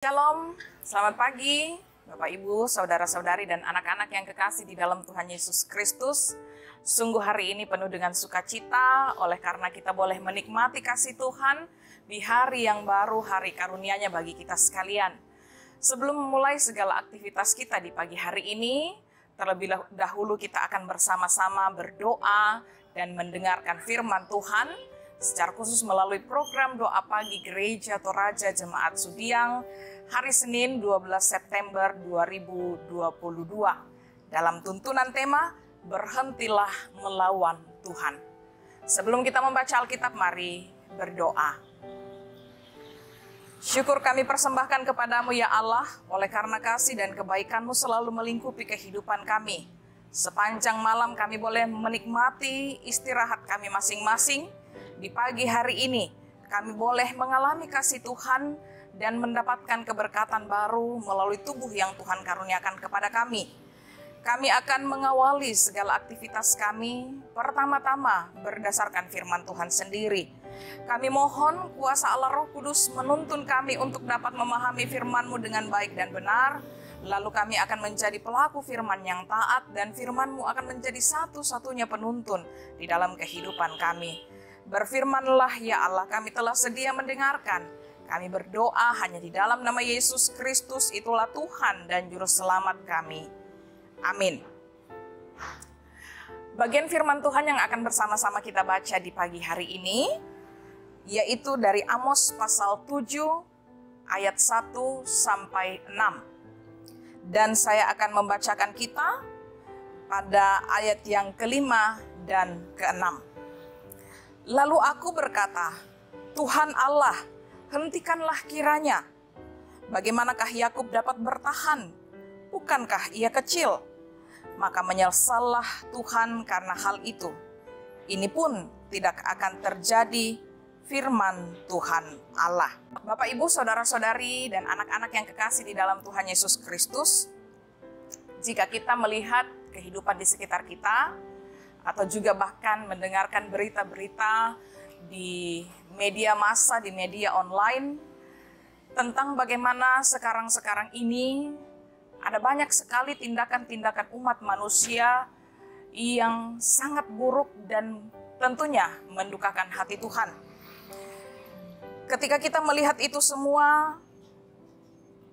Shalom, selamat pagi Bapak Ibu, Saudara-saudari dan anak-anak yang kekasih di dalam Tuhan Yesus Kristus. Sungguh hari ini penuh dengan sukacita oleh karena kita boleh menikmati kasih Tuhan di hari yang baru, hari karunia-Nya bagi kita sekalian. Sebelum memulai segala aktivitas kita di pagi hari ini, terlebih dahulu kita akan bersama-sama berdoa dan mendengarkan firman Tuhan secara khusus melalui program doa pagi Gereja Toraja Jemaat Sudiang hari Senin 12 September 2022 dalam tuntunan tema Berhentilah Melawan Tuhan. Sebelum kita membaca Alkitab, mari berdoa. Syukur kami persembahkan kepadamu ya Allah, oleh karena kasih dan kebaikan-Mu selalu melingkupi kehidupan kami. Sepanjang malam kami boleh menikmati istirahat kami masing-masing. Di pagi hari ini, kami boleh mengalami kasih Tuhan dan mendapatkan keberkatan baru melalui tubuh yang Tuhan karuniakan kepada kami. Kami akan mengawali segala aktivitas kami, pertama-tama berdasarkan firman Tuhan sendiri. Kami mohon kuasa Allah Roh Kudus menuntun kami untuk dapat memahami firman-Mu dengan baik dan benar. Lalu kami akan menjadi pelaku firman yang taat dan firman-Mu akan menjadi satu-satunya penuntun di dalam kehidupan kami. Berfirmanlah ya Allah, kami telah sedia mendengarkan. Kami berdoa hanya di dalam nama Yesus Kristus, itulah Tuhan dan Juru Selamat kami. Amin. Bagian firman Tuhan yang akan bersama-sama kita baca di pagi hari ini, yaitu dari Amos pasal 7 ayat 1 sampai 6. Dan saya akan membacakan kita pada ayat yang kelima dan keenam. Lalu aku berkata, Tuhan Allah, hentikanlah kiranya. Bagaimanakah Yakub dapat bertahan? Bukankah ia kecil? Maka menyesallah Tuhan karena hal itu. Ini pun tidak akan terjadi, firman Tuhan Allah. Bapak, Ibu, Saudara-saudari, dan anak-anak yang kekasih di dalam Tuhan Yesus Kristus, jika kita melihat kehidupan di sekitar kita, atau juga bahkan mendengarkan berita-berita di media massa, di media online, tentang bagaimana sekarang ini ada banyak sekali tindakan-tindakan umat manusia yang sangat buruk dan tentunya mendukakan hati Tuhan. Ketika kita melihat itu semua,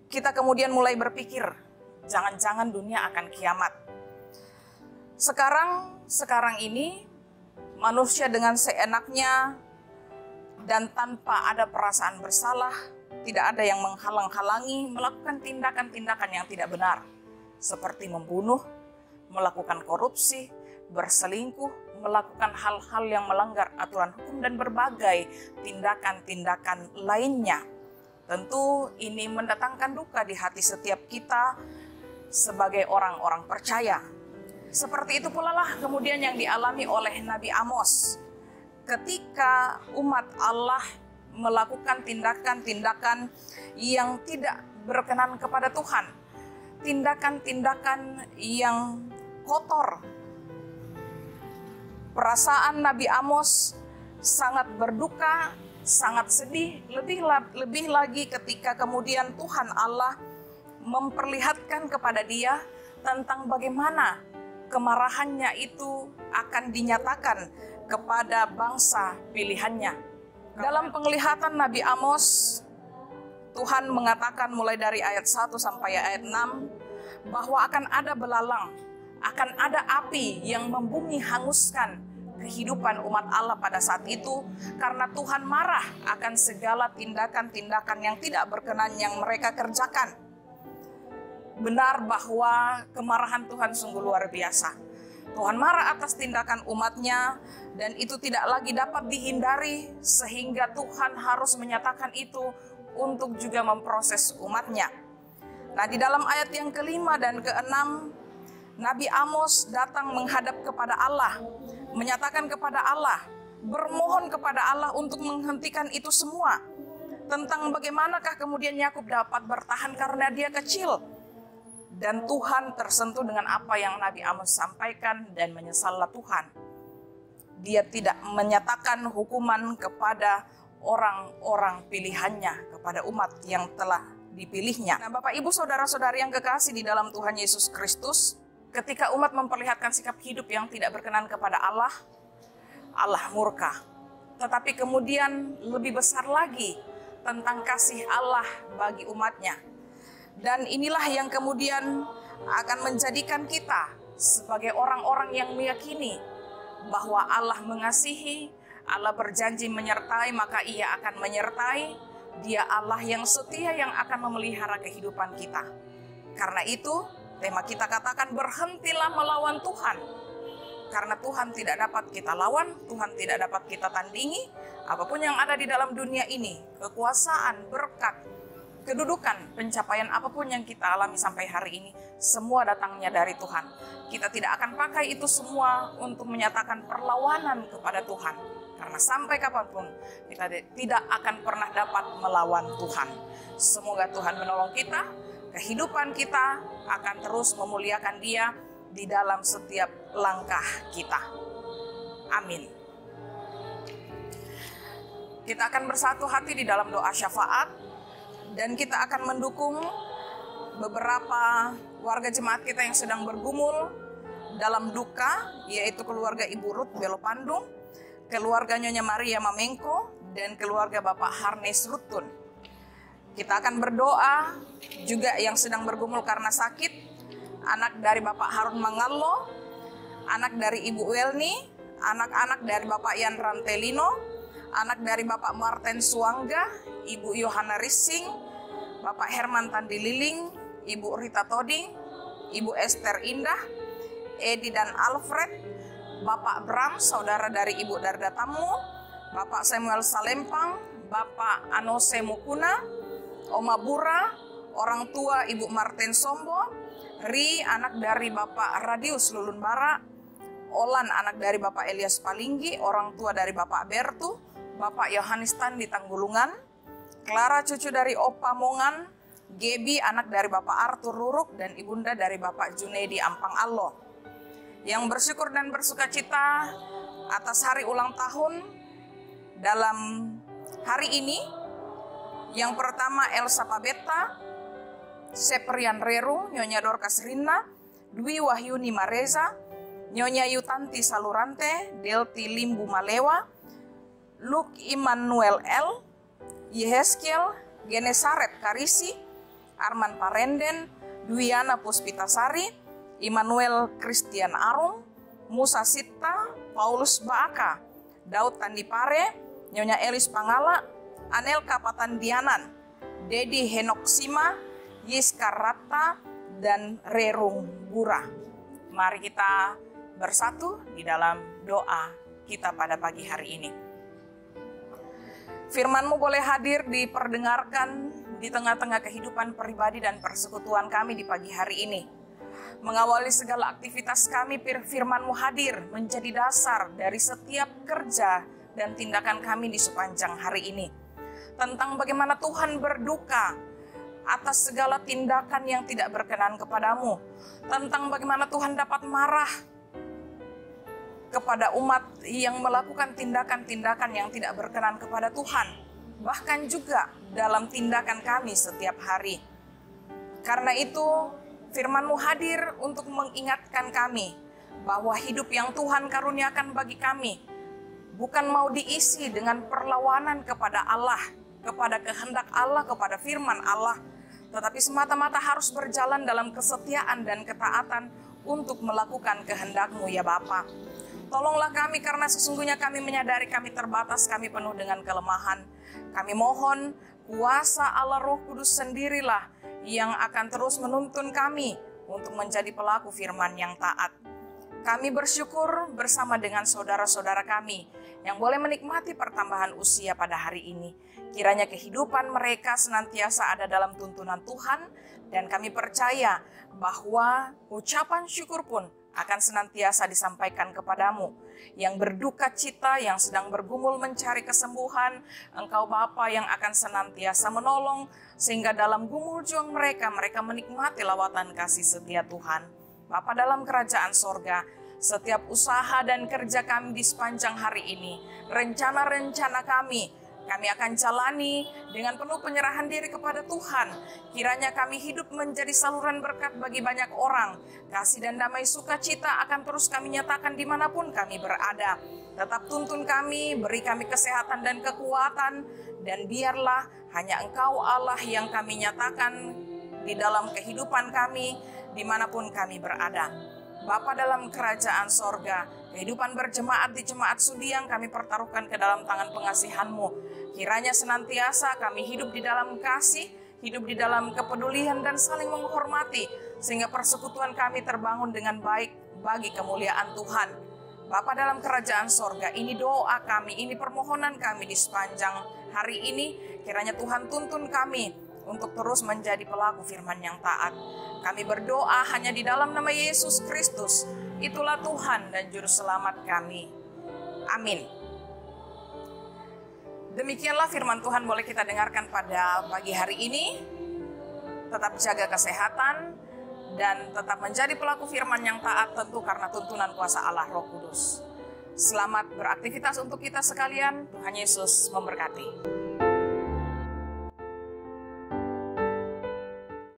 kita kemudian mulai berpikir, jangan-jangan dunia akan kiamat. Sekarang ini manusia dengan seenaknya dan tanpa ada perasaan bersalah, tidak ada yang menghalang-halangi melakukan tindakan-tindakan yang tidak benar, seperti membunuh, melakukan korupsi, berselingkuh, melakukan hal-hal yang melanggar aturan hukum dan berbagai tindakan-tindakan lainnya. Tentu ini mendatangkan duka di hati setiap kita sebagai orang-orang percaya. Seperti itu pula lah kemudian yang dialami oleh Nabi Amos ketika umat Allah melakukan tindakan-tindakan yang tidak berkenan kepada Tuhan. Tindakan-tindakan yang kotor. Perasaan Nabi Amos sangat berduka, sangat sedih, lebih lagi ketika kemudian Tuhan Allah memperlihatkan kepada dia tentang bagaimana kemarahannya itu akan dinyatakan kepada bangsa pilihannya. Dalam penglihatan Nabi Amos, Tuhan mengatakan mulai dari ayat 1 sampai ayat 6 bahwa akan ada belalang, akan ada api yang membumi hanguskan kehidupan umat Allah pada saat itu karena Tuhan marah akan segala tindakan-tindakan yang tidak berkenan yang mereka kerjakan. Benar bahwa kemarahan Tuhan sungguh luar biasa. Tuhan marah atas tindakan umatnya dan itu tidak lagi dapat dihindari sehingga Tuhan harus menyatakan itu untuk juga memproses umatnya. Nah, di dalam ayat yang kelima dan keenam, Nabi Amos datang menghadap kepada Allah, menyatakan kepada Allah, bermohon kepada Allah untuk menghentikan itu semua. Tentang bagaimanakah kemudian Yakub dapat bertahan karena dia kecil. Dan Tuhan tersentuh dengan apa yang Nabi Amos sampaikan dan menyesallah Tuhan. Dia tidak menyatakan hukuman kepada orang-orang pilihannya, kepada umat yang telah dipilihnya. Nah, Bapak Ibu saudara-saudari yang kekasih di dalam Tuhan Yesus Kristus, ketika umat memperlihatkan sikap hidup yang tidak berkenan kepada Allah, Allah murka. Tetapi kemudian lebih besar lagi tentang kasih Allah bagi umatnya. Dan inilah yang kemudian akan menjadikan kita sebagai orang-orang yang meyakini bahwa Allah mengasihi, Allah berjanji menyertai, maka Ia akan menyertai. Dia Allah yang setia yang akan memelihara kehidupan kita. Karena itu, tema kita katakan berhentilah melawan Tuhan. Karena Tuhan tidak dapat kita lawan, Tuhan tidak dapat kita tandingi. Apapun yang ada di dalam dunia ini, kekuasaan, berkat, kedudukan, pencapaian apapun yang kita alami sampai hari ini, semua datangnya dari Tuhan. Kita tidak akan pakai itu semua untuk menyatakan perlawanan kepada Tuhan. Karena sampai kapanpun kita tidak akan pernah dapat melawan Tuhan. Semoga Tuhan menolong kita, kehidupan kita akan terus memuliakan Dia di dalam setiap langkah kita. Amin. Kita akan bersatu hati di dalam doa syafaat dan kita akan mendukung beberapa warga jemaat kita yang sedang bergumul dalam duka, yaitu keluarga Ibu Ruth Belopandung, keluarga Nyonya Maria Mamengko, dan keluarga Bapak Harnes Rutun. Kita akan berdoa juga yang sedang bergumul karena sakit, anak dari Bapak Harun Mangallo, anak dari Ibu Welni, anak-anak dari Bapak Yan Rantelino, anak dari Bapak Martin Suangga, Ibu Yohana Rissing, Bapak Herman Tandililing, Ibu Rita Toding, Ibu Esther Indah, Edi dan Alfred, Bapak Bram, saudara dari Ibu Darda Tamu, Bapak Samuel Salempang, Bapak Anose Mukuna, Oma Bura, orang tua Ibu Martin Sombo, Ri, anak dari Bapak Radius Lulunbara, Olan, anak dari Bapak Elias Palinggi, orang tua dari Bapak Bertu, Bapak Yohanes Tandi Tanggulungan, Clara, cucu dari Opa Mongan, Gebi, anak dari Bapak Arthur Ruruk, dan ibunda dari Bapak Junedi Ampang Allo. Yang bersyukur dan bersuka cita atas hari ulang tahun dalam hari ini. Yang pertama Elsa Pabeta, Seprian Reru, Nyonya Dorcas Rina, Dwi Wahyuni Mareza, Nyonya Yutanti Salurante, Delti Limbu Malewa, Luke Immanuel L, Yehezkiel Genesaret Karisi, Arman Parenden, Dwiana Puspitasari, Immanuel Christian Arum, Musa Sitta, Paulus Baaka, Daud Tandipare, Nyonya Elis Pangala, Anelka Patandianan, Dedi Henoksima, Yiskar Ratta, dan Rerung Bura. Mari kita bersatu di dalam doa kita pada pagi hari ini. Firman-Mu boleh hadir diperdengarkan di tengah-tengah kehidupan pribadi dan persekutuan kami di pagi hari ini. Mengawali segala aktivitas kami, firman-Mu hadir menjadi dasar dari setiap kerja dan tindakan kami di sepanjang hari ini. Tentang bagaimana Tuhan berduka atas segala tindakan yang tidak berkenan kepadamu. Tentang bagaimana Tuhan dapat marah kepada umat yang melakukan tindakan-tindakan yang tidak berkenan kepada Tuhan. Bahkan juga dalam tindakan kami setiap hari. Karena itu, firman-Mu hadir untuk mengingatkan kami bahwa hidup yang Tuhan karuniakan bagi kami bukan mau diisi dengan perlawanan kepada Allah, kepada kehendak Allah, kepada firman Allah, tetapi semata-mata harus berjalan dalam kesetiaan dan ketaatan untuk melakukan kehendak-Mu ya Bapa. Tolonglah kami karena sesungguhnya kami menyadari kami terbatas, kami penuh dengan kelemahan. Kami mohon kuasa Allah Roh Kudus sendirilah yang akan terus menuntun kami untuk menjadi pelaku firman yang taat. Kami bersyukur bersama dengan saudara-saudara kami yang boleh menikmati pertambahan usia pada hari ini. Kiranya kehidupan mereka senantiasa ada dalam tuntunan Tuhan, dan kami percaya bahwa ucapan syukur pun akan senantiasa disampaikan kepadamu. Yang berduka cita, yang sedang bergumul mencari kesembuhan, Engkau Bapa yang akan senantiasa menolong, sehingga dalam gumul juang mereka menikmati lawatan kasih setia Tuhan. Bapa dalam kerajaan sorga, setiap usaha dan kerja kami di sepanjang hari ini, rencana-rencana kami, Kami akan jalani dengan penuh penyerahan diri kepada Tuhan. Kiranya kami hidup menjadi saluran berkat bagi banyak orang. Kasih dan damai sukacita akan terus kami nyatakan dimanapun kami berada. Tetap tuntun kami, beri kami kesehatan dan kekuatan, dan biarlah hanya Engkau Allah yang kami nyatakan di dalam kehidupan kami, dimanapun kami berada. Bapa dalam kerajaan sorga, kehidupan berjemaat di jemaat Sudiang kami pertaruhkan ke dalam tangan pengasihan-Mu. Kiranya senantiasa kami hidup di dalam kasih, hidup di dalam kepedulian dan saling menghormati, sehingga persekutuan kami terbangun dengan baik bagi kemuliaan Tuhan. Bapa dalam kerajaan sorga, ini doa kami, ini permohonan kami di sepanjang hari ini. Kiranya Tuhan tuntun kami untuk terus menjadi pelaku firman yang taat. Kami berdoa hanya di dalam nama Yesus Kristus. Itulah Tuhan dan Juru Selamat kami. Amin. Demikianlah firman Tuhan boleh kita dengarkan pada pagi hari ini. Tetap jaga kesehatan dan tetap menjadi pelaku firman yang taat, tentu karena tuntunan kuasa Allah Roh Kudus. Selamat beraktivitas untuk kita sekalian. Tuhan Yesus memberkati.